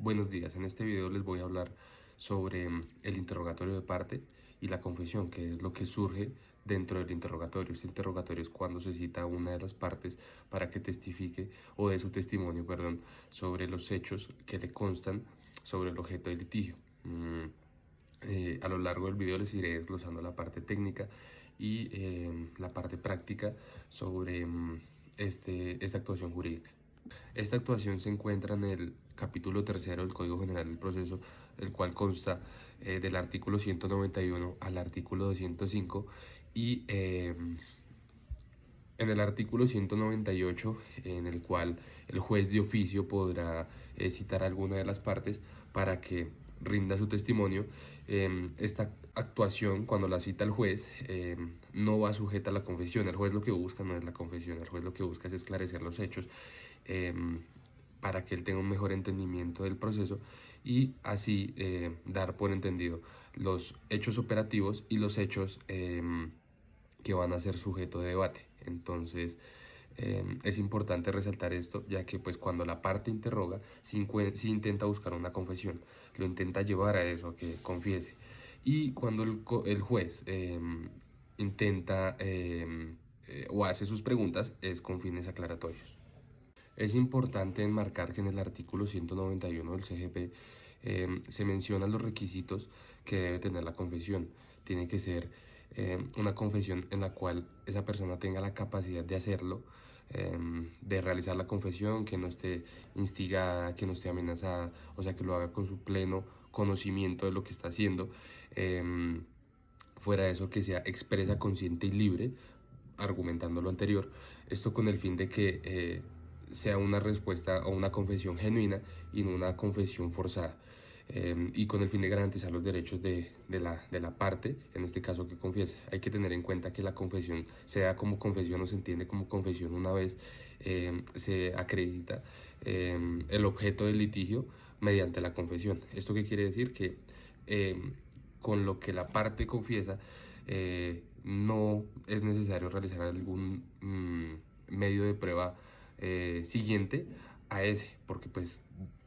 Buenos días, en este video les voy a hablar sobre el interrogatorio de parte y la confesión, que es lo que surge dentro del interrogatorio. Este interrogatorio es cuando se cita a una de las partes para que testifique o dé su testimonio, perdón, sobre los hechos que le constan sobre el objeto del litigio. A lo largo del video les iré desglosando la parte técnica y la parte práctica sobre esta actuación jurídica. Esta actuación se encuentra en el capítulo tercero del Código General del Proceso, el cual consta del artículo 191 al artículo 205 y en el artículo 198, en el cual el juez de oficio podrá citar a alguna de las partes para que rinda su testimonio. Esta actuación, cuando la cita el juez, no va sujeta a la confesión. El juez lo que busca no es la confesión, el juez lo que busca es esclarecer los hechos para que él tenga un mejor entendimiento del proceso y así dar por entendido los hechos operativos y los hechos que van a ser sujeto de debate. Entonces, es importante resaltar esto, ya que pues cuando la parte interroga, sí intenta buscar una confesión, lo intenta llevar a eso, a que confiese. Y cuando el juez intenta o hace sus preguntas, es con fines aclaratorios. Es importante enmarcar que en el artículo 191 del CGP se mencionan los requisitos que debe tener la confesión. Tiene que ser una confesión en la cual esa persona tenga la capacidad de hacerlo, de realizar la confesión, que no esté instigada, que no esté amenazada, o sea, que lo haga con su pleno conocimiento de lo que está haciendo. Fuera de eso, que sea expresa, consciente y libre, argumentando lo anterior. Esto con el fin de que sea una respuesta o una confesión genuina y no una confesión forzada. Y con el fin de garantizar los derechos de la parte, en este caso que confiese. Hay que tener en cuenta que la confesión, sea como confesión o se entiende como confesión una vez se acredita el objeto del litigio mediante la confesión. ¿Esto qué quiere decir? Que con lo que la parte confiesa, no es necesario realizar algún medio de prueba siguiente a ese, porque pues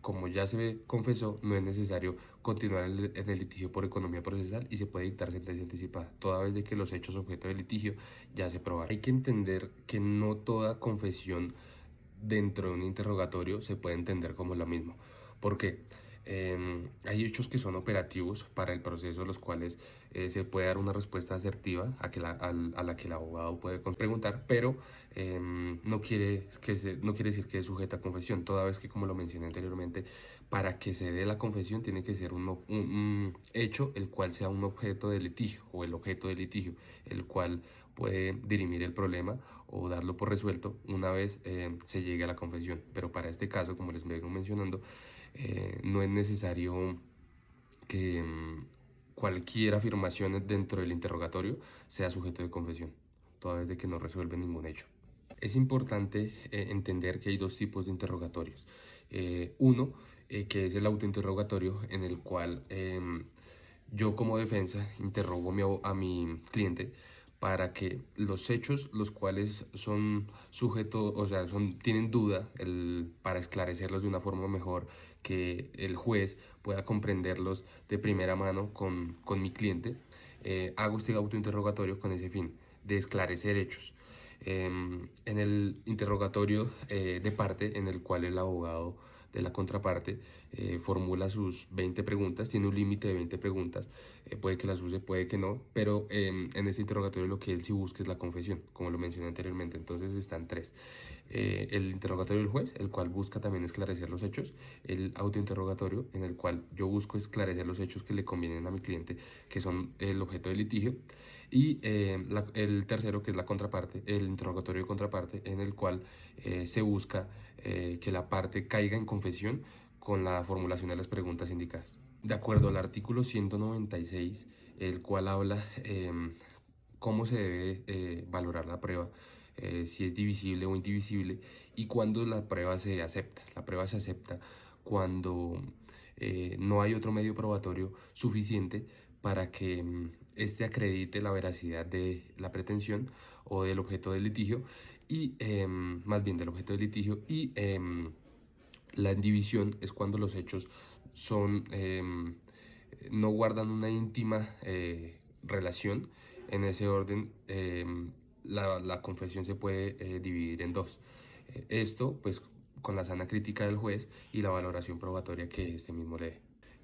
como ya se confesó, no es necesario continuar en el litigio por economía procesal y se puede dictar sentencia anticipada, toda vez de que los hechos objeto del litigio ya se probaron. Hay que entender que no toda confesión dentro de un interrogatorio se puede entender como lo mismo. ¿Por qué? Hay hechos que son operativos para el proceso, los cuales se puede dar una respuesta asertiva a la que el abogado puede preguntar, pero no quiere decir que es sujeta a confesión, toda vez que, como lo mencioné anteriormente, para que se dé la confesión tiene que ser un hecho el cual sea un objeto de litigio o el objeto de litigio, el cual puede dirimir el problema o darlo por resuelto una vez se llegue a la confesión. Pero para este caso, como les vengo mencionando, no es necesario que cualquier afirmación dentro del interrogatorio sea sujeto de confesión, toda vez de que no resuelve ningún hecho. Es importante entender que hay dos tipos de interrogatorios. Uno, que es el autointerrogatorio, en el cual yo como defensa interrogo a mi cliente para que los hechos, los cuales son sujetos, o sea, tienen duda, para esclarecerlos de una forma mejor, que el juez pueda comprenderlos de primera mano con mi cliente, hago este autointerrogatorio con ese fin, de esclarecer hechos. En el interrogatorio de parte, en el cual el abogado de la contraparte formula sus 20 preguntas, tiene un límite de 20 preguntas, puede que las use, puede que no, pero en este interrogatorio lo que él sí busca es la confesión, como lo mencioné anteriormente. Entonces están tres: el interrogatorio del juez, el cual busca también esclarecer los hechos; el autointerrogatorio, en el cual yo busco esclarecer los hechos que le convienen a mi cliente, que son el objeto del litigio; y el tercero, que es la contraparte, el interrogatorio de contraparte, en el cual se busca que la parte caiga en confesión con la formulación de las preguntas indicadas. De acuerdo al artículo 196, el cual habla cómo se debe valorar la prueba, si es divisible o indivisible, y cuándo la prueba se acepta. La prueba se acepta cuando no hay otro medio probatorio suficiente para que éste acredite la veracidad de la pretensión o del objeto del litigio, y más bien del objeto del litigio, y La indivisión es cuando los hechos son, no guardan una íntima relación. En ese orden, la confesión se puede dividir en dos. Esto, pues, con la sana crítica del juez y la valoración probatoria que este mismo lee.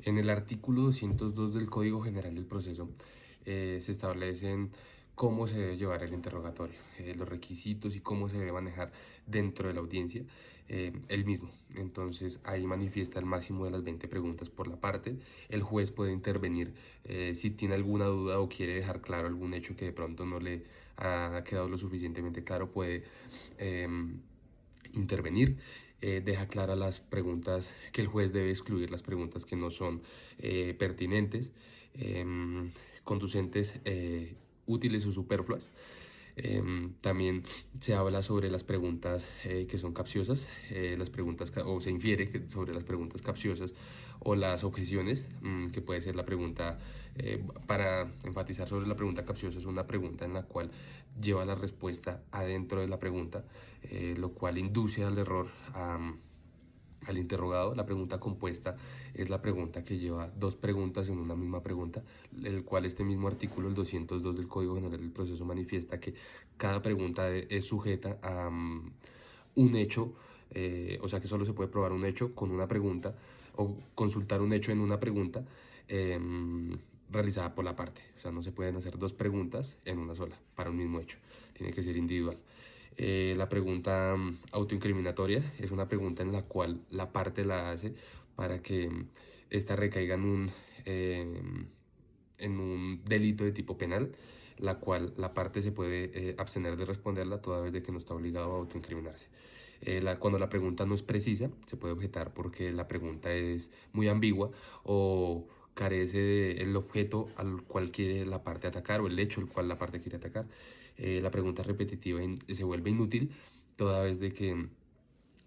En el artículo 202 del Código General del Proceso se establecen cómo se debe llevar el interrogatorio, los requisitos y cómo se debe manejar dentro de la audiencia el mismo. Entonces ahí manifiesta el máximo de las 20 preguntas por la parte. El juez puede intervenir si tiene alguna duda o quiere dejar claro algún hecho que de pronto no le ha quedado lo suficientemente claro, puede intervenir. Deja claras las preguntas que el juez debe excluir, las preguntas que no son pertinentes, conducentes, útiles o superfluas. También se habla sobre las preguntas que son capciosas, las preguntas o se infiere sobre las preguntas capciosas o las objeciones, que puede ser la pregunta, para enfatizar sobre la pregunta capciosa, es una pregunta en la cual lleva la respuesta adentro de la pregunta, lo cual induce al error al interrogado. La pregunta compuesta es la pregunta que lleva dos preguntas en una misma pregunta, el cual este mismo artículo, el 202 del Código General del Proceso, manifiesta que cada pregunta es sujeta a un hecho, o sea que solo se puede probar un hecho con una pregunta o consultar un hecho en una pregunta realizada por la parte. O sea, no se pueden hacer dos preguntas en una sola para un mismo hecho, tiene que ser individual. La pregunta autoincriminatoria es una pregunta en la cual la parte la hace para que esta recaiga en un delito de tipo penal, la cual la parte se puede abstener de responderla toda vez de que no está obligado a autoincriminarse. Cuando la pregunta no es precisa, se puede objetar porque la pregunta es muy ambigua o carece del objeto al cual quiere la parte atacar o el hecho al cual la parte quiere atacar. La pregunta repetitiva se vuelve inútil toda vez de que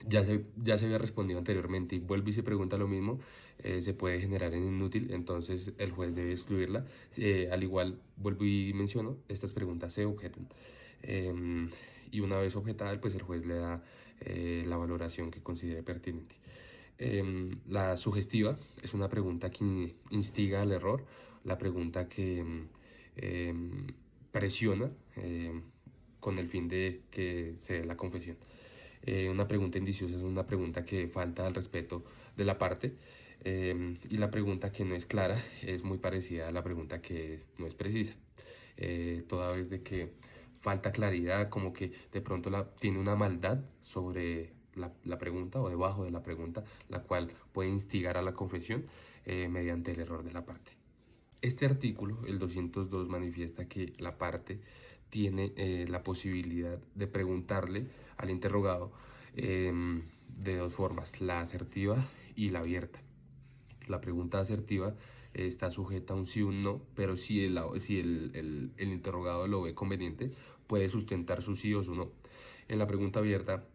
ya se había respondido anteriormente y vuelve y se pregunta lo mismo, se puede generar en inútil, entonces el juez debe excluirla. Al igual, vuelvo y menciono, estas preguntas se objetan. Y una vez objetada, pues el juez le da la valoración que considere pertinente. La sugestiva es una pregunta que instiga al error, la pregunta que presiona con el fin de que se dé la confesión. Una pregunta indiciosa es una pregunta que falta al respeto de la parte, y la pregunta que no es clara es muy parecida a la pregunta que no es precisa, toda vez de que falta claridad, como que de pronto tiene una maldad sobre la pregunta o debajo de la pregunta, la cual puede instigar a la confesión mediante el error de la parte. Este artículo, el 202, manifiesta que la parte tiene la posibilidad de preguntarle al interrogado de dos formas, la asertiva y la abierta. La pregunta asertiva está sujeta a un sí o un no, pero si el interrogado lo ve conveniente, puede sustentar su sí o su no. En la pregunta abierta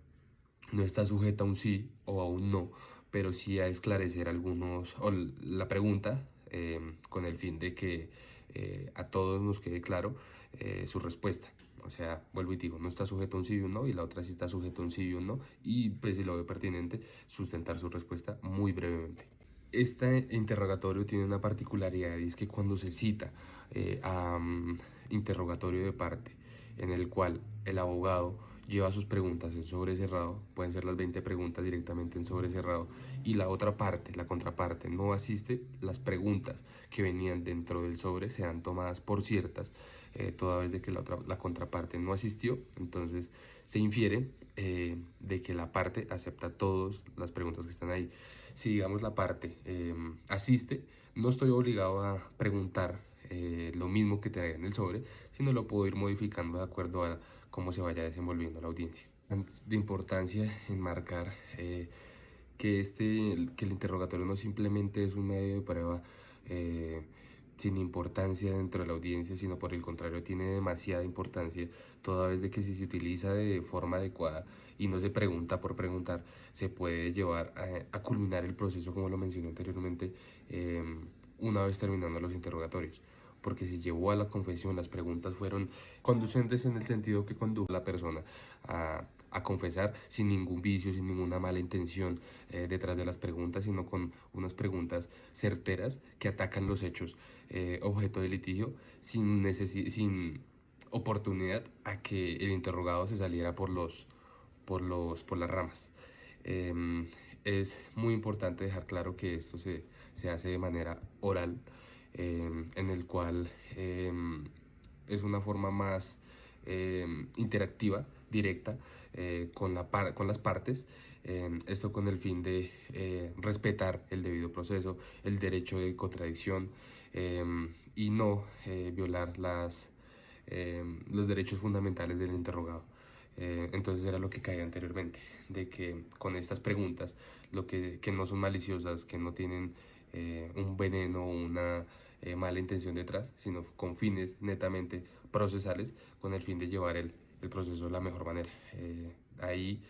no está sujeta a un sí o a un no, pero sí a esclarecer o la pregunta con el fin de que a todos nos quede claro su respuesta. O sea, vuelvo y digo, no está sujeto a un sí y un no, y la otra sí está sujeta a un sí y un no, y pues si lo ve pertinente, sustentar su respuesta muy brevemente. Este interrogatorio tiene una particularidad, y es que cuando se cita a interrogatorio de parte, en el cual el abogado lleva sus preguntas en sobre cerrado, pueden ser las 20 preguntas directamente en sobre cerrado, y la otra parte, la contraparte, no asiste, las preguntas que venían dentro del sobre serán tomadas por ciertas, toda vez de que la contraparte no asistió. Entonces se infiere de que la parte acepta todas las preguntas que están ahí. Si digamos la parte asiste, no estoy obligado a preguntar lo mismo que trae en el sobre, sino lo puedo ir modificando de acuerdo a cómo se vaya desenvolviendo la audiencia. De importancia enmarcar que el interrogatorio no simplemente es un medio de prueba sin importancia dentro de la audiencia, sino por el contrario tiene demasiada importancia, toda vez de que si se utiliza de forma adecuada y no se pregunta por preguntar, se puede llevar a culminar el proceso, como lo mencioné anteriormente, una vez terminando los interrogatorios. Porque si llevó a la confesión, las preguntas fueron conducentes en el sentido que condujo a la persona a a confesar sin ningún vicio, sin ninguna mala intención detrás de las preguntas, sino con unas preguntas certeras que atacan los hechos objeto de litigio sin oportunidad a que el interrogado se saliera por las ramas. Es muy importante dejar claro que esto se hace de manera oral, en el cual es una forma más interactiva, directa, con las partes, esto con el fin de respetar el debido proceso, el derecho de contradicción, y no violar los derechos fundamentales del interrogado. Entonces era lo que caía anteriormente, de que con estas preguntas, que no son maliciosas, que no tienen un veneno o una mala intención detrás, sino con fines netamente procesales, con el fin de llevar el proceso de la mejor manera. Ahí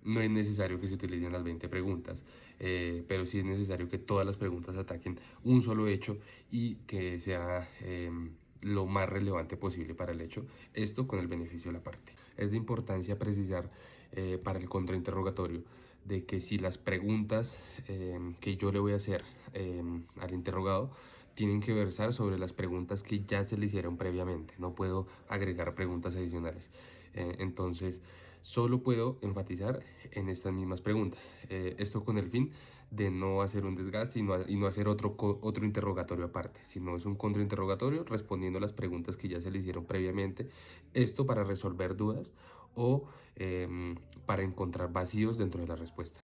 no es necesario que se utilicen las 20 preguntas, pero sí es necesario que todas las preguntas ataquen un solo hecho y que sea lo más relevante posible para el hecho, esto con el beneficio de la parte. Es de importancia precisar para el contrainterrogatorio de que si las preguntas que yo le voy a hacer al interrogado tienen que versar sobre las preguntas que ya se le hicieron previamente, no puedo agregar preguntas adicionales. Entonces, solo puedo enfatizar en estas mismas preguntas, esto con el fin de no hacer un desgaste y no hacer otro interrogatorio aparte, sino es un contrainterrogatorio respondiendo a las preguntas que ya se le hicieron previamente, esto para resolver dudas o para encontrar vacíos dentro de la respuesta.